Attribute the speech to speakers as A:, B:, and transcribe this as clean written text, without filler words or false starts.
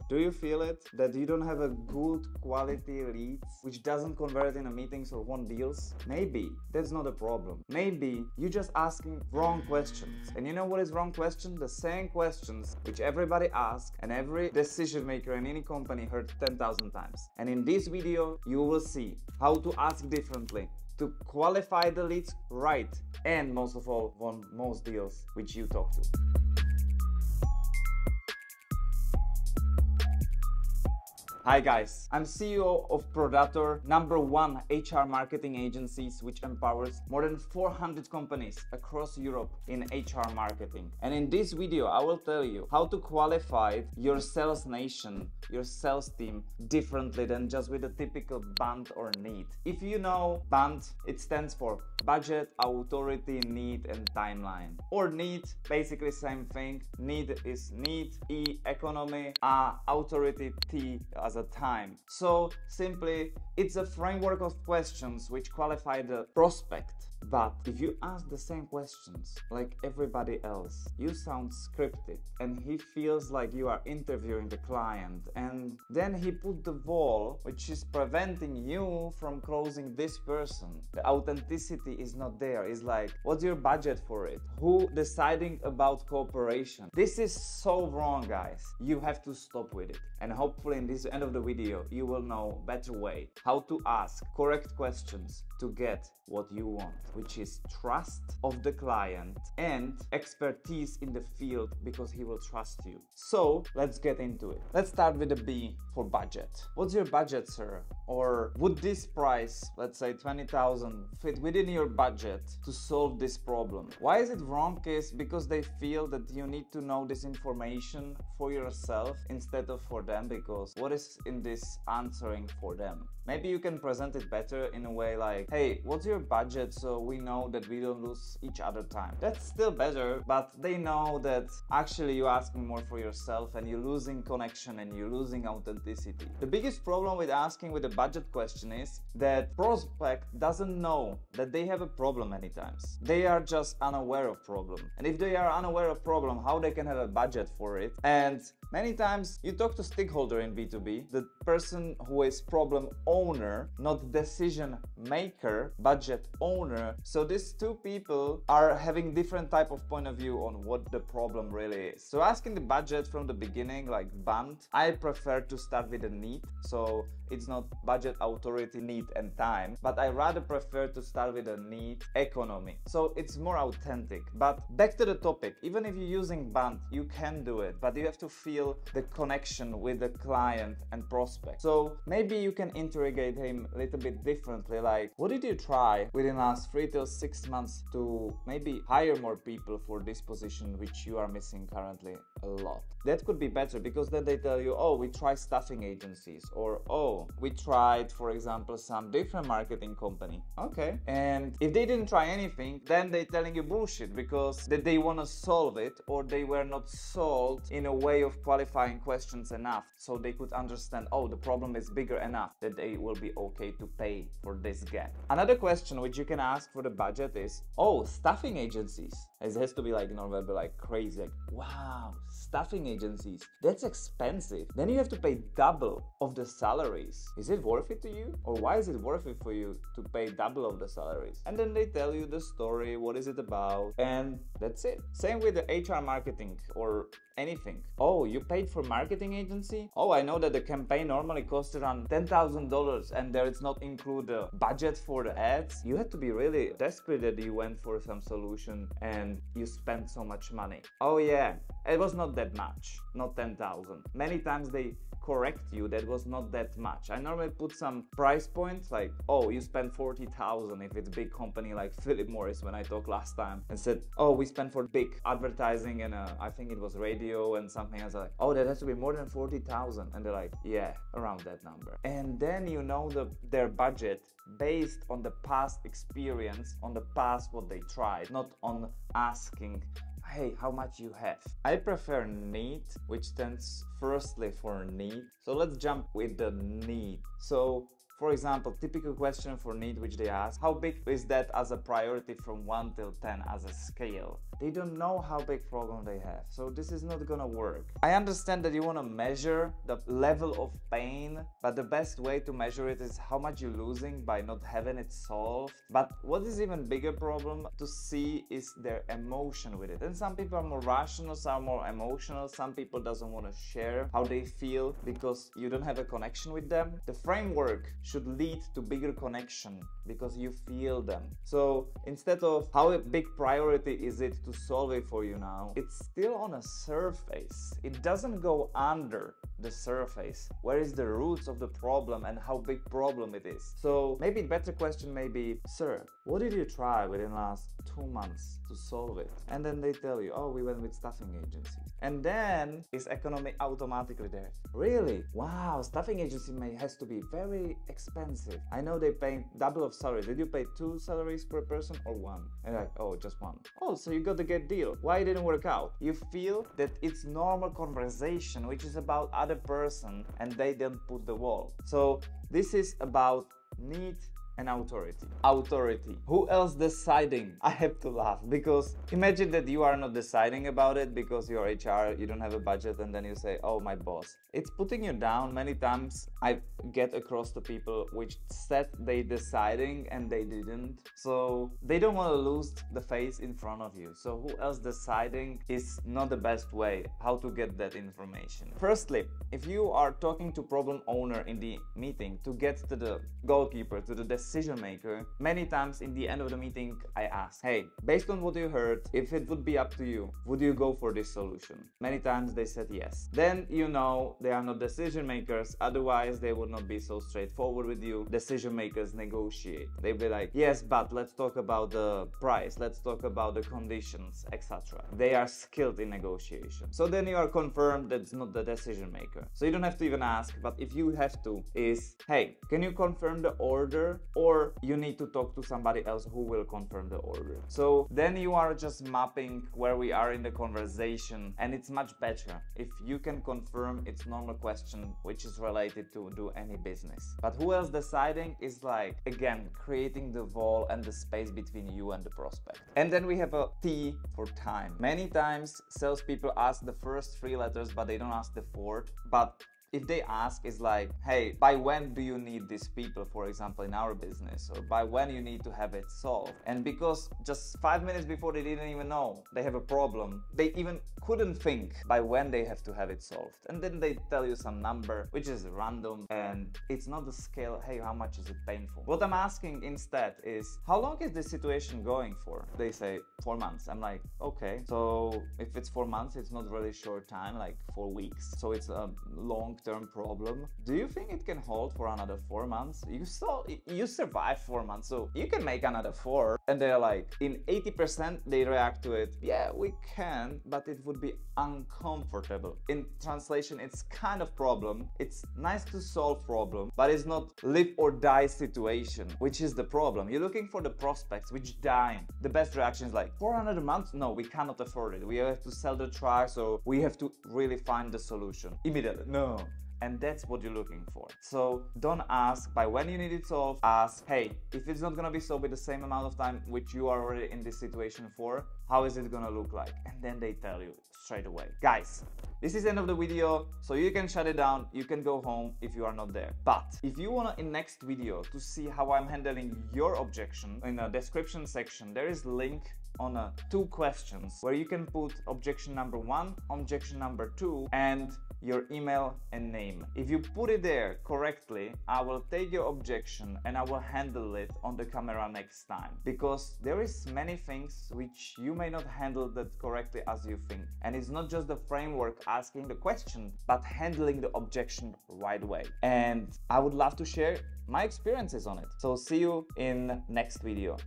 A: Do you feel it? That you don't have a good quality leads which doesn't convert in a meetings or won deals? Maybe that's not a problem. Maybe you're just asking wrong questions. And you know what is wrong question? The same questions which everybody asks and every decision maker in any company heard 10,000 times. And in this video you will see how to ask differently, to qualify the leads right, and most of all, won most deals which you talk to. Hi guys, I'm CEO of Prodator, #1 HR marketing agencies which empowers more than 400 companies across Europe in HR marketing. And in this video I will tell you how to qualify your sales nation, your sales team differently than just with a typical BANT or need. If you know BANT, it stands for budget, authority, need and timeline. Or need, basically same thing. Need is need, E economy, A authority, T as a time. So simply it's a framework of questions which qualify the prospect. But if you ask the same questions like everybody else, you sound scripted and he feels like you are interviewing the client, and then he put the wall which is preventing you from closing this person. The authenticity is not there. It's like, what's your budget for it? Who deciding about cooperation? This is so wrong, guys. You have to stop with it. And hopefully in this end of the video you will know better way how to ask correct questions to get what you want, which is trust of the client and expertise in the field because he will trust you. So let's get into it. Let's start with the B for budget. What's your budget, sir? Or would this price, let's say 20,000, fit within your budget to solve this problem? Why is it wrong? Is because they feel that you need to know this information for yourself instead of for them, because what is in this answering for them? Maybe you can present it better in a way like, hey, what's your budget so we know that we don't lose each other time? That's still better, but they know that actually you're asking more for yourself and you're losing connection and you're losing authenticity. The biggest problem with asking with a budget question is that prospect doesn't know that they have a problem many times. They are just unaware of problem. And if they are unaware of problem, how they can have a budget for it? And many times you talk to stakeholder in B2B, the person who is problem owner, not decision maker, budget owner. So these two people are having different type of point of view on what the problem really is. So asking the budget from the beginning, like BANT, I prefer to start with a need. So it's not budget, authority, need and time, but I rather prefer to start with a need, economy. So it's more authentic. But back to the topic, even if you're using BANT, you can do it, but you have to feel the connection with the client and prospect. So maybe you can interrogate him a little bit differently, like, what did you try within last 3 to 6 months to maybe hire more people for this position which you are missing currently a lot? That could be better, because then they tell you, oh, we tried staffing agencies, or oh, we tried, for example, some different marketing company. Okay. And if they didn't try anything, then they're telling you bullshit because that they want to solve it, or they were not solved in a way of qualifying questions enough so they could understand, oh, the problem is bigger enough that they will be okay to pay for this gap. Another question which you can ask for the budget is, oh, staffing agencies. It has to be like non-verbal, like crazy, like, wow, staffing agencies, that's expensive. Then you have to pay double of the salaries. Is it worth it to you? Or why is it worth it for you to pay double of the salaries? And then they tell you the story, what is it about, and that's it. Same with the HR marketing or anything. Oh, you paid for marketing agency? Oh, I know that the campaign normally costs around $10,000 and there it's not include the budget for the ads. You had to be really desperate that you went for some solution and you spent so much money. Oh yeah, it was not that much, not 10,000. Many times they correct you, that was not that much. I normally put some price points like, oh, you spend 40,000 if it's a big company like Philip Morris when I talked last time, and said, oh, we spent for big advertising and I think it was radio and something else. Like, oh, that has to be more than 40,000. And they're like, yeah, around that number. And then you know their budget based on the past experience, on the past what they tried, not on asking, hey, how much you have. I prefer need, which stands firstly for need. So let's jump with the need. So for example, typical question for need which they ask, how big is that as a priority from 1 till 10 as a scale? They don't know how big problem they have, so this is not gonna work. I understand that you want to measure the level of pain, but the best way to measure it is how much you're losing by not having it solved. But what is even bigger problem to see is their emotion with it. And some people are more rational, some are more emotional, some people doesn't want to share how they feel because you don't have a connection with them. The framework should lead to bigger connection because you feel them. So instead of how big priority is it to solve it for you now, it's still on a surface. It doesn't go under the surface. Where is the roots of the problem and how big problem it is? So maybe better question may be, sir, what did you try within the last 2 months to solve it? And then they tell you, oh, we went with staffing agency. And then is economy automatically there? Really? Wow, staffing agency has to be very expensive. I know they pay double of salary. Did you pay 2 salaries per person or 1? And like, oh, just 1. Oh, so you got the good deal. Why it didn't work out? You feel that it's normal conversation, which is about other person, and they don't put the wall. So this is about need and authority. Authority. Who else deciding? I have to laugh because imagine that you are not deciding about it because you're HR, you don't have a budget, and then you say, oh, my boss. It's putting you down. Many times I get across to people which said they deciding and they didn't. So they don't want to lose the face in front of you. So who else deciding is not the best way how to get that information. Firstly, if you are talking to problem owner in the meeting to get to the goalkeeper, to the decision maker, many times in the end of the meeting I ask, hey, based on what you heard, if it would be up to you, would you go for this solution? Many times they said yes. Then you know they are not decision makers, otherwise they would not be so straightforward with you. Decision makers negotiate. They'll be like, yes, but let's talk about the price, let's talk about the conditions, etc. They are skilled in negotiation. So then you are confirmed that it's not the decision maker. So you don't have to even ask, but if you have to, is, hey, can you confirm the order? Or you need to talk to somebody else who will confirm the order. So then you are just mapping where we are in the conversation, and it's much better if you can confirm it's normal question which is related to do any business. But who else deciding is like, again, creating the wall and the space between you and the prospect. And then we have a T for time. Many times salespeople ask the first 3 letters, but they don't ask the 4th. But if they ask, is like, hey, by when do you need these people, for example, in our business, or by when you need to have it solved? And because just 5 minutes before they didn't even know they have a problem, they even couldn't think by when they have to have it solved. And then they tell you some number, which is random, and it's not the scale, hey, how much is it painful? What I'm asking instead is, how long is this situation going for? They say 4 months. I'm like, okay, so if it's 4 months, it's not really short time, like 4 weeks. So it's a long-term problem. Do you think it can hold for another 4 months? You survive 4 months, so you can make another 4. And they're like, in 80% they react to it, yeah, we can, but it would be uncomfortable. In translation, it's kind of problem. It's nice to solve problem, but it's not live or die situation, which is the problem. You're looking for the prospects which die. The best reaction is like, 400 a month? No, we cannot afford it. We have to sell the truck, so we have to really find the solution immediately. No. And that's what you're looking for. So don't ask by when you need it solved. Ask, hey, if it's not gonna be solved with the same amount of time which you are already in this situation for, how is it gonna look like? And then they tell you straight away. Guys, this is the end of the video, so you can shut it down, you can go home if you are not there. But if you wanna in next video to see how I'm handling your objection, in the description section there is link on 2 questions where you can put objection number 1, objection number 2, and your email and name. If you put it there correctly, I will take your objection and I will handle it on the camera next time, because there is many things which you may not handle that correctly as you think. And it's not just the framework asking the question, but handling the objection right away. And I would love to share my experiences on it. So see you in next video.